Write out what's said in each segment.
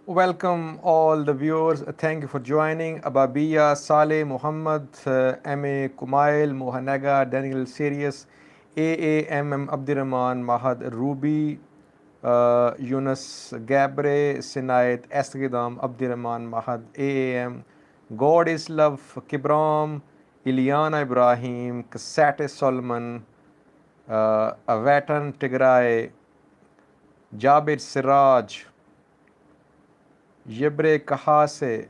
Welcome all the viewers. Thank you for joining. Ababiya, Saleh, Muhammad, M.A. Kumail, Mohanaga, Daniel Sirius, A.A.M.M. Abdirrahman, Mahad Ruby, Yunus Gabre, Sinayat Esgidam, Abdirrahman, Mahad A.A.M. God is Love, Kibram, Ilyana Ibrahim, Kasate Solomon, Avatan Tigray, Jabir Siraj, Yebre Kahase,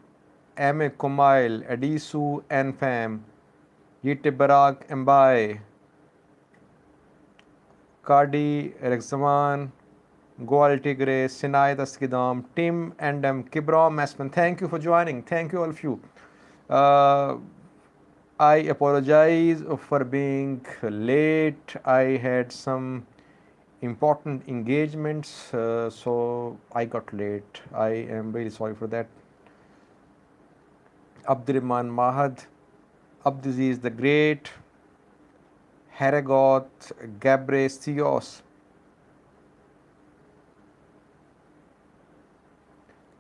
Ame Kumail, Adisu Enfam, Yitibarak Mbaye, Kadi Rexaman, Goal Tigre, Sinai Daskidam, Tim and Kibram Asman. Thank you for joining. Thank you all of you. Uh, I apologize for being late. I had some important engagements, so I got late. I am very sorry for that. Abdurrahman Mahad, Abdulaziz the Great, Haragoth, Gabrecios,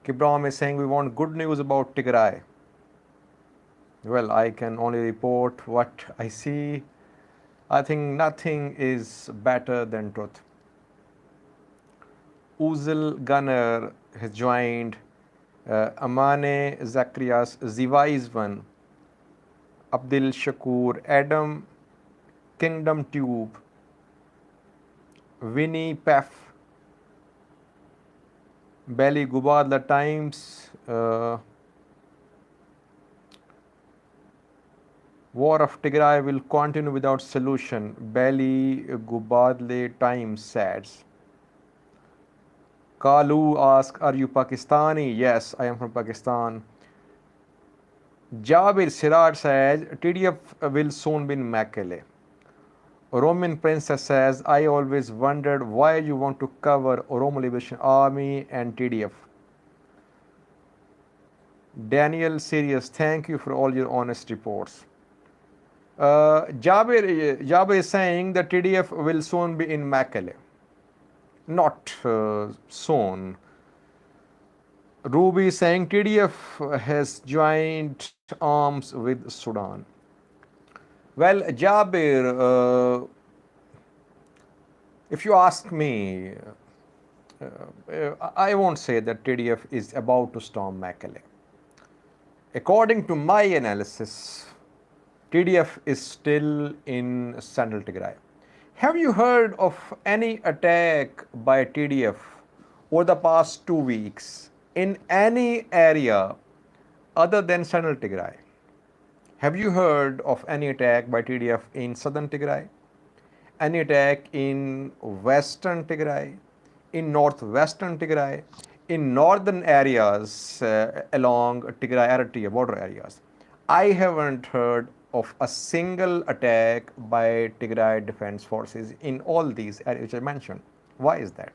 Kibram is saying we want good news about Tigray. Well, I can only report what I see. I think nothing is better than truth. Uzil Gunner has joined. Amane Zacharias, Ziva is one. Abdul Shakur, Adam, Kingdom Tube, Winnie Pef, Belly Gubadla Times, War of Tigray will continue without solution. Belly Gubadle Times says. Kalu asks, are you Pakistani? Yes, I am from Pakistan. Jabir Siraj says, TDF will soon be in Mekelle. Roman Princess says, I always wondered why you want to cover Oromo Liberation Army and TDF. Daniel Sirius, thank you for all your honest reports. Jabir is saying that TDF will soon be in Mekelle. Not soon. Ruby is saying TDF has joined arms with Sudan. Well, Jabir, if you ask me, I won't say that TDF is about to storm Mekelle. According to my analysis, TDF is still in Central Tigray. Have you heard of any attack by TDF over the past 2 weeks in any area other than Central Tigray? Have you heard of any attack by TDF in Southern Tigray? Any attack in Western Tigray? In Northwestern Tigray? In northern areas along Tigray Eritrea border areas? I haven't heard of a single attack by Tigray Defense Forces in all these areas which I mentioned. Why is that?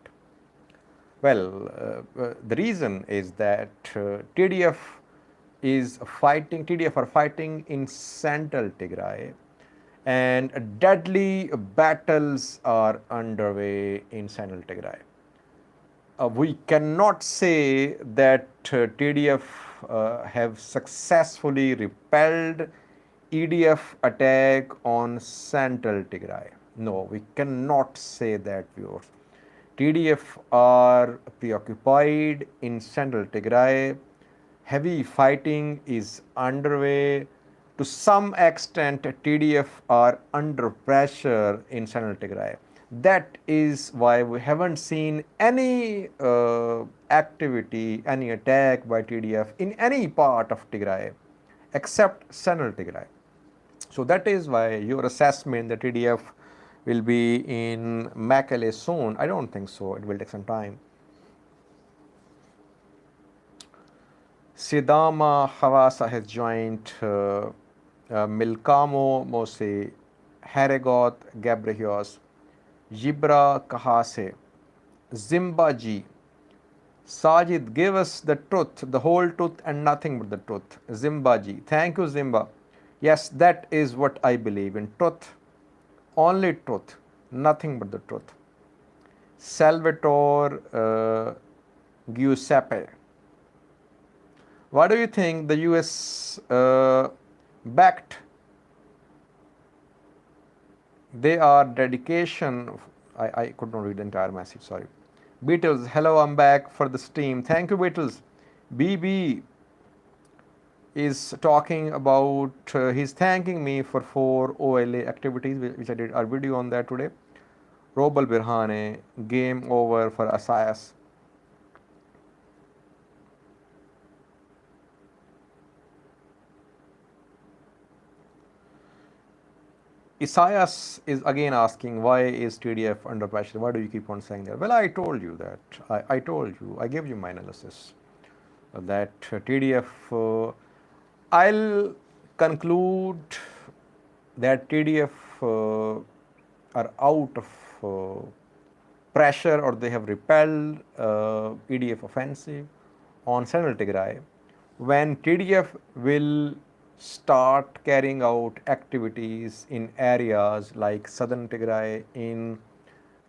Well, the reason is that TDF are fighting in central Tigray, and deadly battles are underway in central Tigray. We cannot say that TDF have successfully repelled EDF attack on central Tigray. No, we cannot say that, viewers. TDF are preoccupied in central Tigray. Heavy fighting is underway. To some extent, TDF are under pressure in central Tigray. That is why we haven't seen any activity, any attack by TDF in any part of Tigray except central Tigray. So that is why your assessment that TDF will be in Mekelle soon, I don't think so. It will take some time. Sidama Hawasa has joined. Milkamo Mose, Haragoth Gabrihios, Yibra Kahase, Zimbaji. Sajid, give us the truth, the whole truth and nothing but the truth. Zimbaji. Thank you, Zimba. Yes, that is what I believe in. Truth. Only truth. Nothing but the truth. Salvatore Giuseppe. Why do you think the US backed their dedication? I could not read the entire message, sorry. Beatles, hello, I'm back for the stream. Thank you, Beatles. BB is talking about, he's thanking me for 4 OLA activities, which I did a video on that today. Robal Birhane, game over for Asayas. Isaias is again asking, why is TDF under pressure? Why do you keep on saying that? Well, I told you that. I told you, I gave you my analysis that TDF, I'll conclude that TDF are out of pressure, or they have repelled EDF offensive on central Tigray, when TDF will start carrying out activities in areas like southern Tigray, in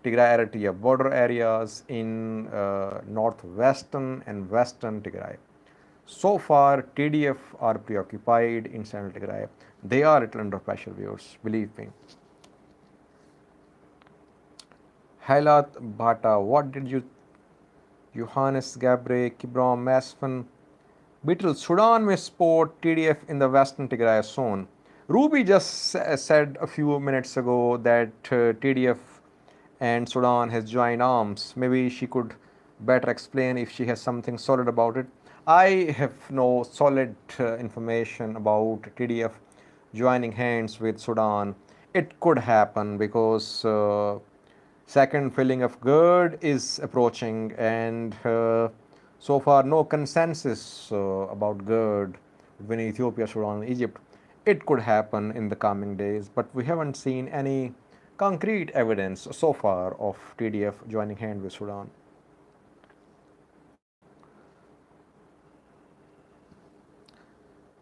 Tigray Eritrea border areas, in northwestern and western Tigray. So far, TDF are preoccupied in central Tigray. They are a little under pressure, viewers, believe me. Hailat Bhata, what did you, Johannes Gabre, Kibrom, Masfan, Beetle, Sudan may support TDF in the western Tigray zone. Ruby just said a few minutes ago that TDF and Sudan has joined arms. Maybe she could better explain if she has something solid about it. I have no solid information about TDF joining hands with Sudan. It could happen because second filling of GERD is approaching, and so far no consensus about GERD between Ethiopia, Sudan, and Egypt. It could happen in the coming days, but we haven't seen any concrete evidence so far of TDF joining hand with Sudan.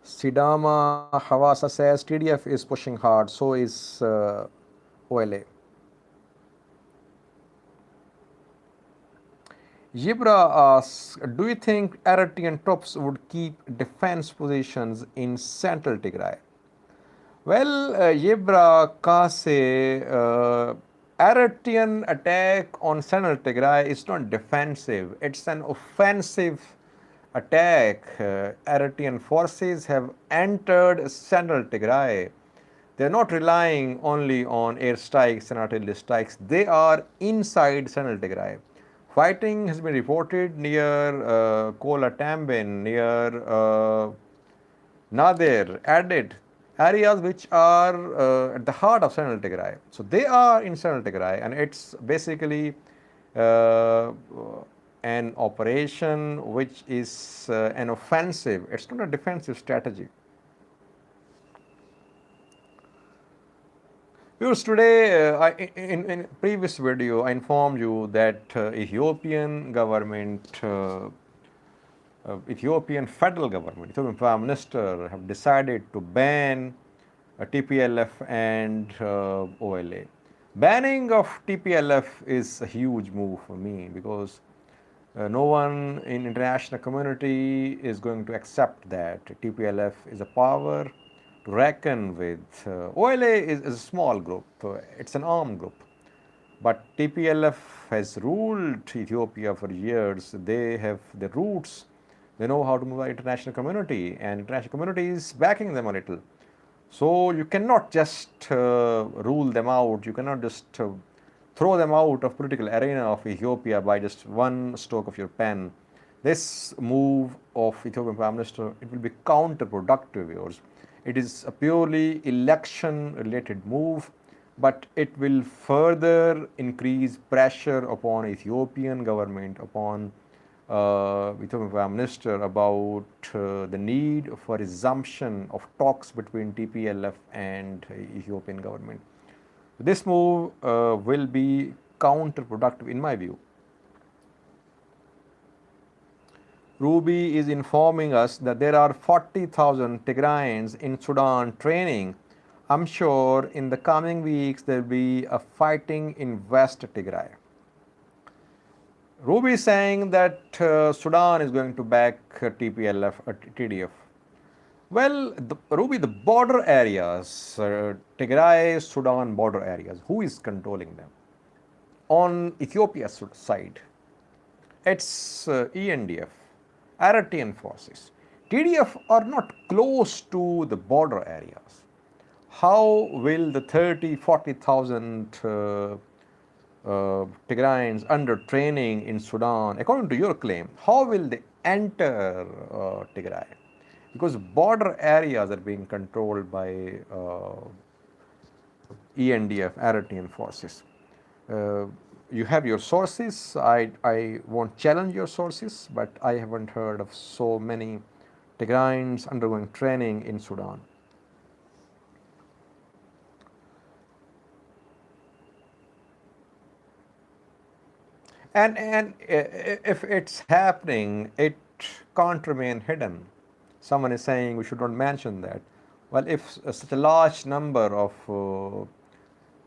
Sidama Hawasa says TDF is pushing hard, so is OLA. Yibra asks, do you think Eritrean troops would keep defense positions in central Tigray? Well, Yibra Kase, Eritrean attack on central Tigray is not defensive, it's an offensive attack. Eritrean forces have entered central Tigray. They are not relying only on airstrikes and artillery strikes, they are inside central Tigray. Fighting has been reported near Kola Tambin, near Nadir, Adit, areas which are at the heart of central Tigray. So they are in central Tigray, and it's basically an operation which is an offensive. It's not a defensive strategy. Viewers, today in previous video I informed you that Ethiopian government, Ethiopian federal government, Ethiopian Prime Minister have decided to ban TPLF and OLA. Banning of TPLF is a huge move for me, because no one in international community is going to accept that TPLF is a power to reckon with. OLA is a small group, it's an armed group, but TPLF has ruled Ethiopia for years. They have the roots, they know how to move the international community, and international community is backing them a little. So you cannot just rule them out, you cannot just throw them out of political arena of Ethiopia by just one stroke of your pen. This move of Ethiopian Prime Minister, it will be counterproductive, yours. It is a purely election related move, but it will further increase pressure upon Ethiopian government, upon Ethiopian Prime Minister, about the need for resumption of talks between TPLF and Ethiopian government. This move will be counterproductive in my view. Ruby is informing us that there are 40,000 Tigrayans in Sudan training. I'm sure in the coming weeks there will be a fighting in West Tigray. Ruby is saying that Sudan is going to back TPLF, TDF. Well, Ruby, the border areas, Tigray, Sudan border areas, who is controlling them? On Ethiopia's side, it's ENDF, Eritrean forces. TDF are not close to the border areas. How will the 30, 40,000 Tigrayans under training in Sudan, according to your claim, how will they enter Tigray? Because border areas are being controlled by ENDF, Eritrean forces. You have your sources. I won't challenge your sources, but I haven't heard of so many Tigrayans undergoing training in Sudan. And if it's happening, it can't remain hidden. Someone is saying we should not mention that. Well, if such a large number of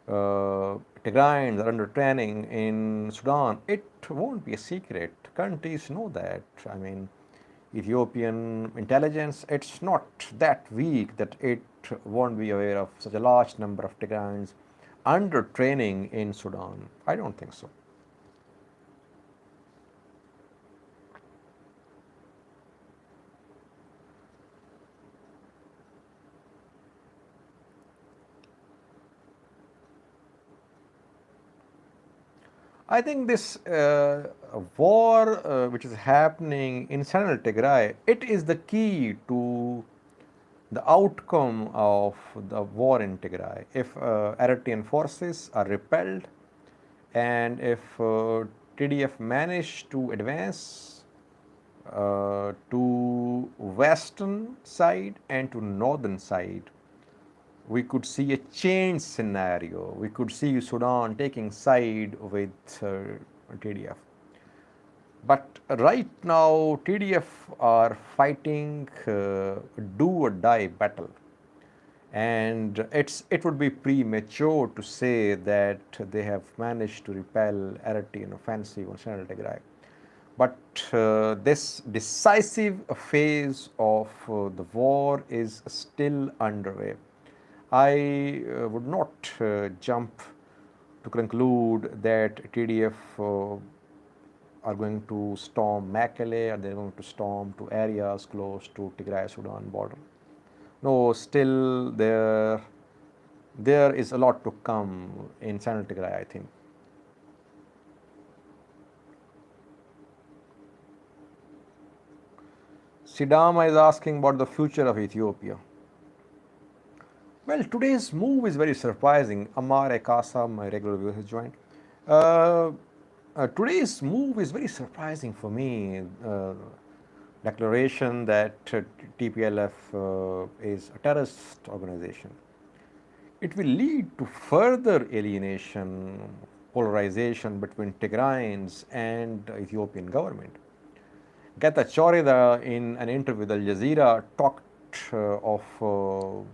Tigrayans are under training in Sudan, it won't be a secret. Countries know that. I mean, Ethiopian intelligence, it's not that weak that it won't be aware of such a large number of Tigrayans under training in Sudan. I don't think so. I think this war which is happening in central Tigray, it is the key to the outcome of the war in Tigray. If Eritrean forces are repelled and if TDF manage to advance to western side and to northern side, we could see a change scenario. We could see Sudan taking side with TDF. But right now, TDF are fighting do or die battle. And it would be premature to say that they have managed to repel Eritrean offensive on central Tigray. But this decisive phase of the war is still underway. I would not jump to conclude that TDF are going to storm Mekelle or they're going to storm to areas close to Tigray-Sudan border. No, still there is a lot to come in central Tigray, I think. Sidama is asking about the future of Ethiopia. Well, today's move is very surprising. Amar Ekasa, my regular viewer, has joined. Today's move is very surprising for me. Declaration that TPLF is a terrorist organization. It will lead to further alienation, polarization between Tigrayans and the Ethiopian government. Geta Chorida, in an interview with Al Jazeera, talked of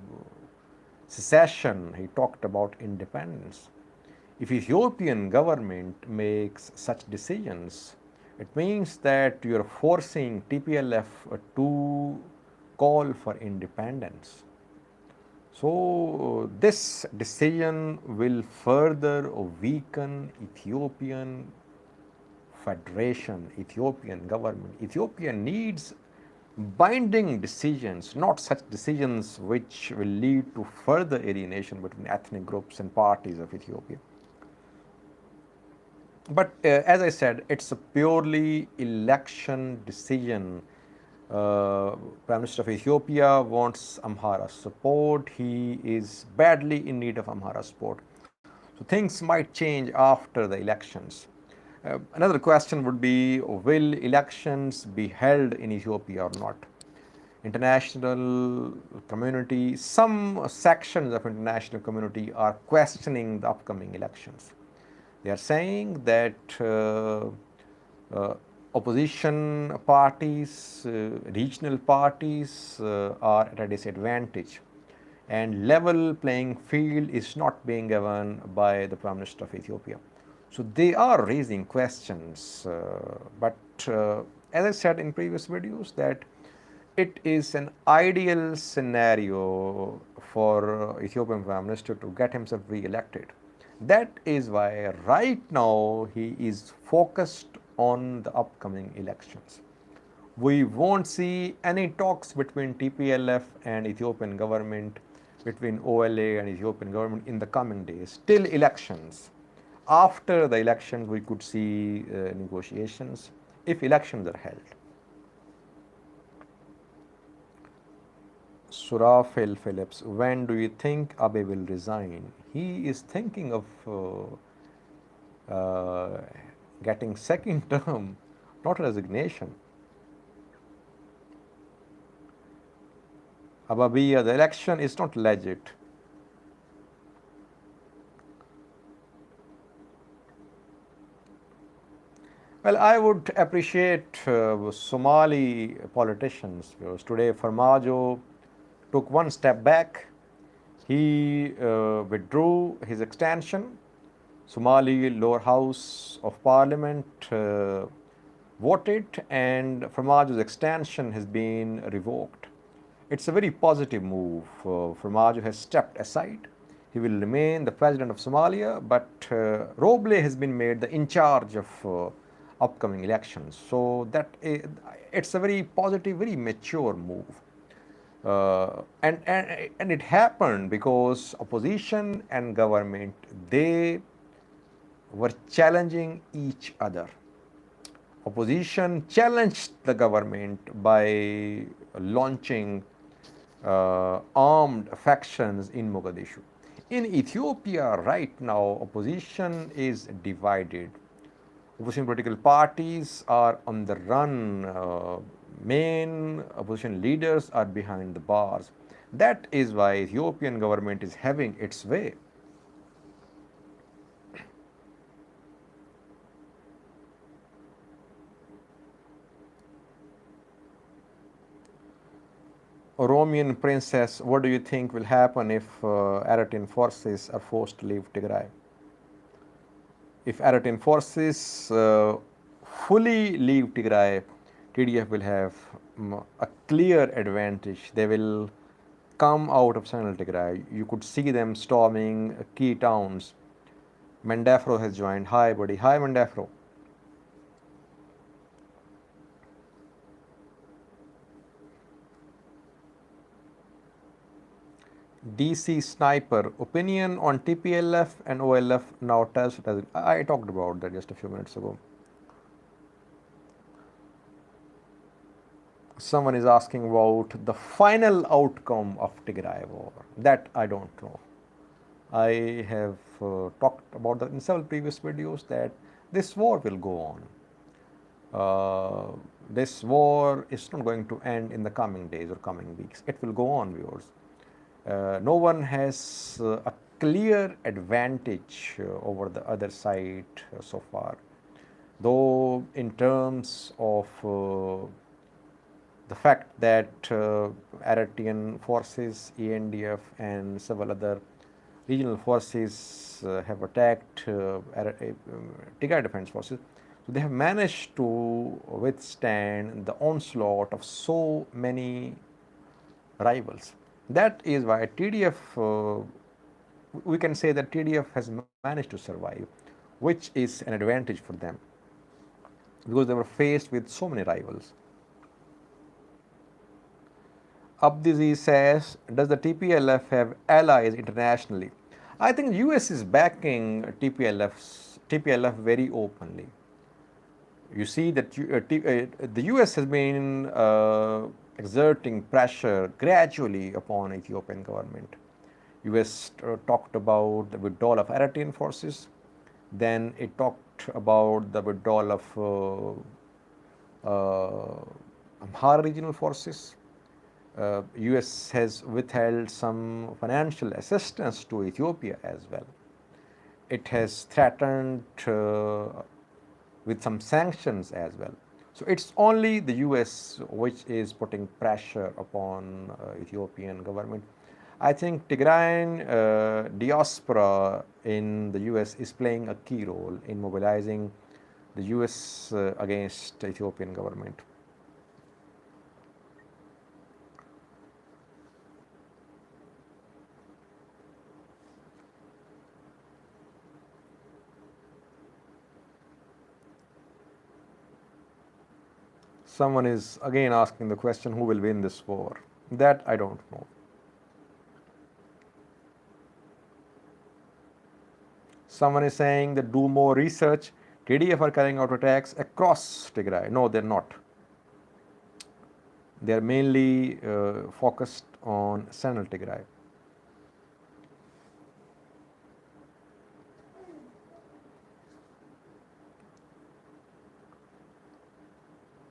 secession. He talked about independence. If Ethiopian government makes such decisions, it means that you are forcing TPLF to call for independence. So this decision will further weaken Ethiopian federation, Ethiopian government. Ethiopia needs binding decisions, not such decisions which will lead to further alienation between ethnic groups and parties of Ethiopia. But as I said, it's a purely election decision. Prime Minister of Ethiopia wants Amhara support. He is badly in need of Amhara support. So things might change after the elections. Another question would be, will elections be held in Ethiopia or not? International community, some sections of international community are questioning the upcoming elections. They are saying that opposition parties, regional parties are at a disadvantage, and level playing field is not being given by the Prime Minister of Ethiopia. So they are raising questions, but as I said in previous videos, that it is an ideal scenario for Ethiopian Prime Minister to get himself re-elected. That is why right now he is focused on the upcoming elections. We won't see any talks between TPLF and Ethiopian government, between OLA and Ethiopian government in the coming days till elections. After the elections, we could see negotiations if elections are held. Surafel Phillips, when do you think Abe will resign? He is thinking of getting second term, not resignation. Ababiya, the election is not legit. Well, I would appreciate Somali politicians because today Farmajo took one step back. He withdrew his extension. Somali lower house of parliament voted, and Farmajo's extension has been revoked. It's a very positive move. Farmajo has stepped aside. He will remain the president of Somalia, but Roble has been made the in charge of upcoming elections. So it's a very positive, very mature move. And it happened because opposition and government, they were challenging each other. Opposition challenged the government by launching armed factions in Mogadishu. In Ethiopia right now, opposition is divided. Opposition political parties are on the run. Main opposition leaders are behind the bars. That is why Ethiopian government is having its way. Oromian princess, what do you think will happen if Eritrean forces are forced to leave Tigray? If Eritrean forces fully leave Tigray, TDF will have a clear advantage. They will come out of central Tigray. You could see them storming key towns. Mandafro has joined. Hi, buddy. Hi, Mandafro. DC Sniper, opinion on TPLF and OLF now tells. I talked about that just a few minutes ago. Someone is asking about the final outcome of Tigray war. That I don't know. I have talked about that in several previous videos that this war will go on. This war is not going to end in the coming days or coming weeks. It will go on, viewers. No one has a clear advantage over the other side so far. Though in terms of the fact that Eritrean forces, EDF and several other regional forces have attacked Tigray Defense Forces, so they have managed to withstand the onslaught of so many rivals. That is why TDF, we can say that TDF has managed to survive, which is an advantage for them because they were faced with so many rivals. Abdizi says, does the TPLF have allies internationally? I think US is backing TPLF very openly. You see that the US has been exerting pressure gradually upon Ethiopian government. US talked about the withdrawal of Eritrean forces, then it talked about the withdrawal of Amhara regional forces. US has withheld some financial assistance to Ethiopia as well. It has threatened with some sanctions as well. So it's only the US which is putting pressure upon Ethiopian government. I think Tigrayan diaspora in the US is playing a key role in mobilizing the US against the Ethiopian government. Someone is again asking the question, who will win this war? That I don't know. Someone is saying that do more research. TDF are carrying out attacks across Tigray. No, they're not. They're mainly focused on central Tigray.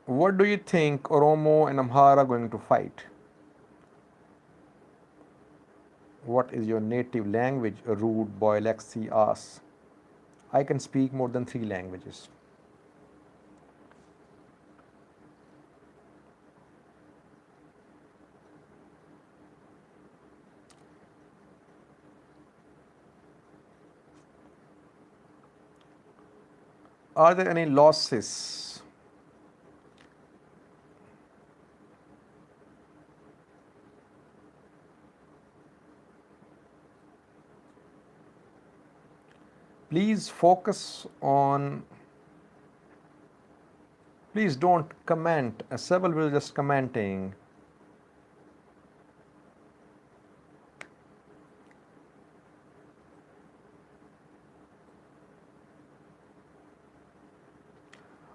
What do you think Oromo and Amhara are going to fight? What is your native language? A rude boy Lexi asks. I can speak more than 3 languages. Are there any losses? Please focus on, please don't comment. Several will just commenting.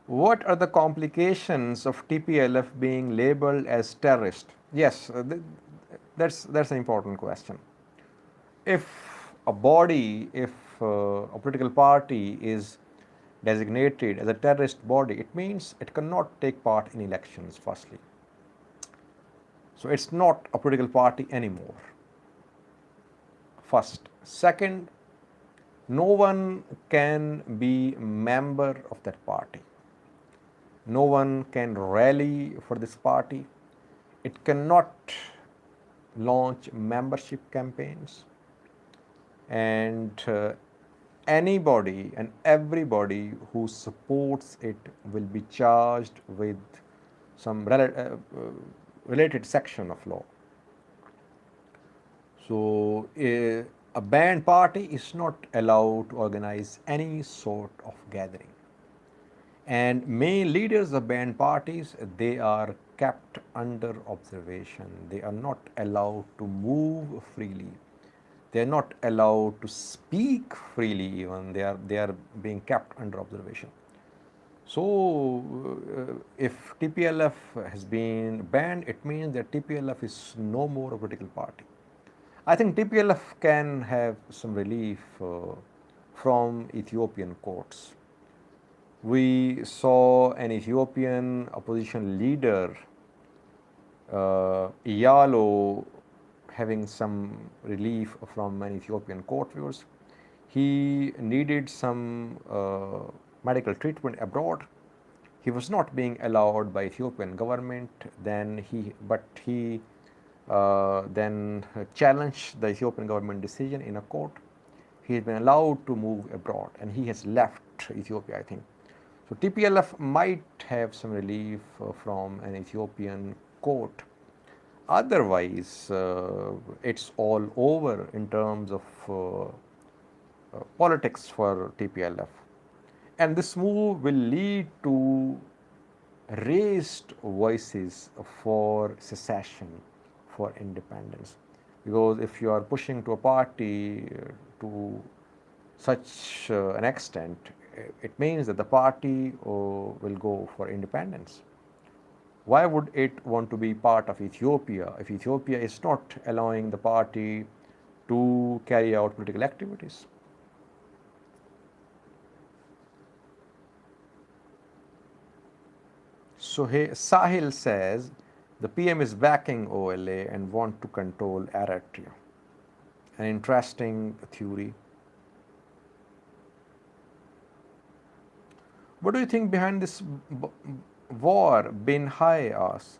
What are the complications of TPLF being labeled as terrorist? Yes, that's an important question. If a body, if a political party is designated as a terrorist body, it means it cannot take part in elections, firstly. So it's not a political party anymore. First. Second, no one can be member of that party. No one can rally for this party. It cannot launch membership campaigns. And anybody and everybody who supports it will be charged with some related section of law. So a banned party is not allowed to organize any sort of gathering. And main leaders of banned parties, they are kept under observation. They are not allowed to move freely. They are not allowed to speak freely even. They are being kept under observation. So if TPLF has been banned, it means that TPLF is no more a political party. I think TPLF can have some relief from Ethiopian courts. We saw an Ethiopian opposition leader, Iyalo, having some relief from an Ethiopian court. He needed some medical treatment abroad. He was not being allowed by Ethiopian government. Then he then challenged the Ethiopian government decision in a court. He has been allowed to move abroad, and he has left Ethiopia, I think. So TPLF might have some relief from an Ethiopian court. Otherwise, it's all over in terms of politics for TPLF. And this move will lead to raised voices for secession, for independence. Because if you are pushing to a party to such an extent, it means that the party will go for independence. Why would it want to be part of Ethiopia if Ethiopia is not allowing the party to carry out political activities? So Sahil says the PM is backing OLA and want to control Eritrea. An interesting theory. What do you think behind this war? Bin Hai asks.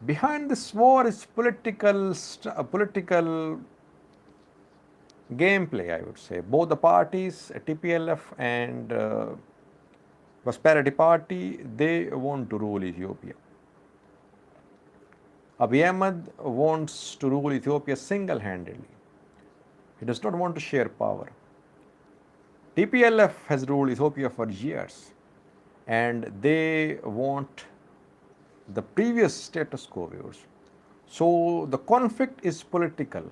Behind this war is political gameplay, I would say. Both the parties, TPLF and Prosperity Party, they want to rule Ethiopia. Abiy Ahmed wants to rule Ethiopia single-handedly. He does not want to share power. TPLF has ruled Ethiopia for years, and they want the previous status quo views. So the conflict is political,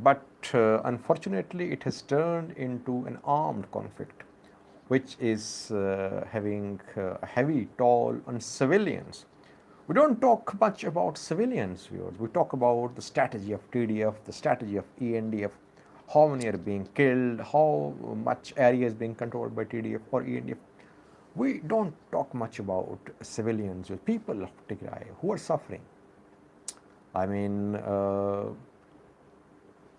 but unfortunately it has turned into an armed conflict, which is having a heavy toll on civilians. We don't talk much about civilians, viewers. We talk about the strategy of TDF, the strategy of EDF, how many are being killed, how much area is being controlled by TDF or EDF. We don't talk much about civilians, people of Tigray who are suffering. I mean,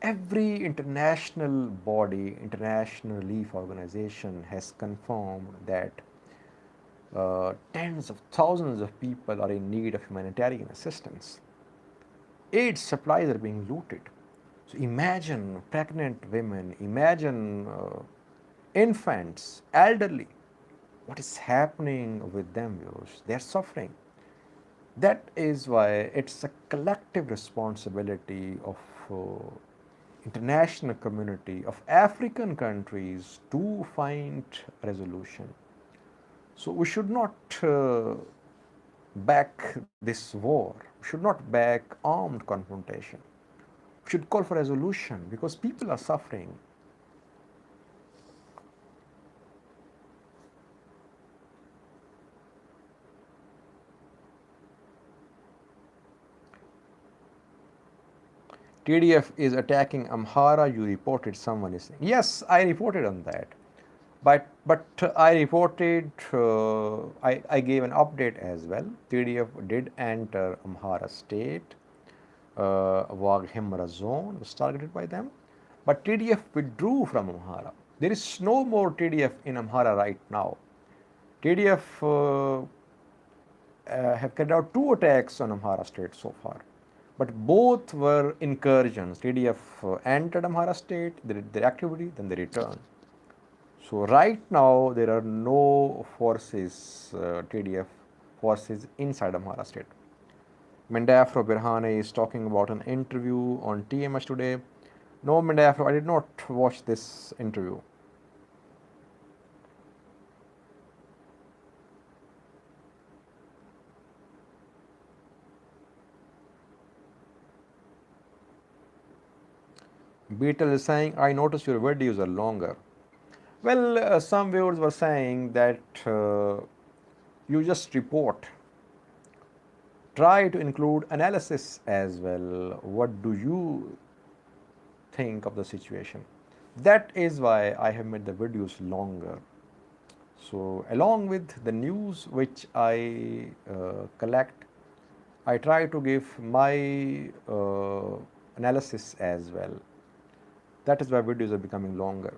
every international body, international relief organization has confirmed that tens of thousands of people are in need of humanitarian assistance. Aid supplies are being looted. So imagine pregnant women, imagine infants, elderly. What is happening with them, viewers? They are suffering. That is why it's a collective responsibility of international community, of African countries to find resolution. So we should not back this war. We should not back armed confrontation. We should call for resolution because people are suffering. TDF is attacking Amhara. You reported, someone is saying. Yes, I reported on that. But I reported, I gave an update as well. TDF did enter Amhara state. Wag Himra zone was targeted by them. But TDF withdrew from Amhara. There is no more TDF in Amhara right now. TDF have carried out 2 attacks on Amhara state so far. But both were incursions. TDF entered Amhara state, they did their activity, then they returned. So right now there are no forces, TDF forces inside Amhara state. Mendafro Birhane is talking about an interview on TMS today. No, Mendafro, I did not watch this interview. Beetle is saying, I noticed your videos are longer. Well, some viewers were saying that you just report. Try to include analysis as well. What do you think of the situation? That is why I have made the videos longer. So along with the news which I collect, I try to give my analysis as well. That is why videos are becoming longer.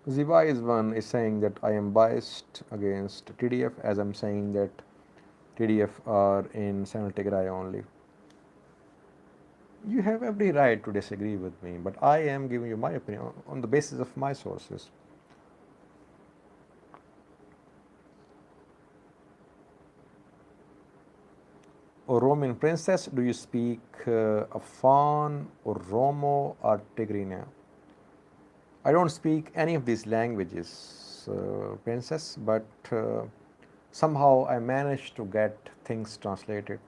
Ziva is one is saying that I am biased against TDF as I'm saying that TDF are in Central Tigray only. You have every right to disagree with me, but I am giving you my opinion on the basis of my sources. Oromian princess, do you speak Afan, Oromo, or Tigrinya? I don't speak any of these languages, princess, but somehow I managed to get things translated.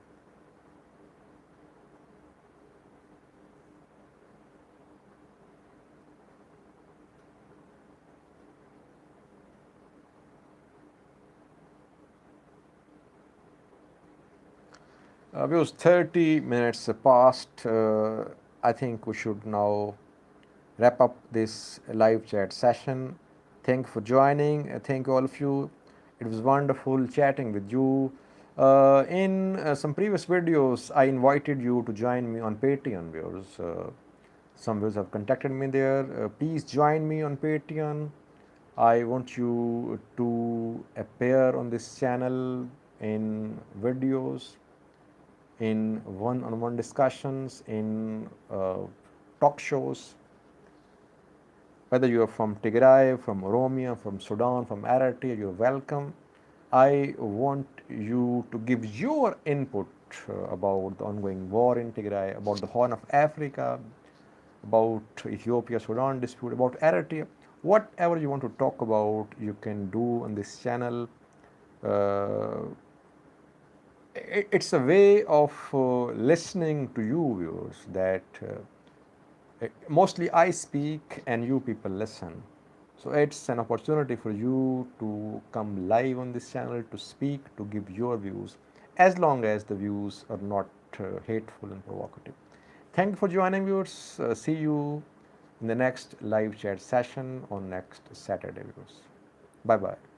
We was 30 minutes past. I think we should now wrap up this live chat session. Thank you for joining. Thank you all of you. It was wonderful chatting with you. In some previous videos, I invited you to join me on Patreon, viewers. Some viewers have contacted me there. Please join me on Patreon. I want you to appear on this channel in videos, in one-on-one discussions, in talk shows. Whether you are from Tigray, from Oromia, from Sudan, from Eritrea, you're welcome. I want you to give your input about the ongoing war in Tigray, about the Horn of Africa, about Ethiopia Sudan dispute, about Eritrea. Whatever you want to talk about, you can do on this channel. Uh, it's a way of listening to you, viewers, that mostly I speak and you people listen. So it's an opportunity for you to come live on this channel, to speak, to give your views, as long as the views are not hateful and provocative. Thank you for joining, viewers. See you in the next live chat session on next Saturday, viewers. Bye bye.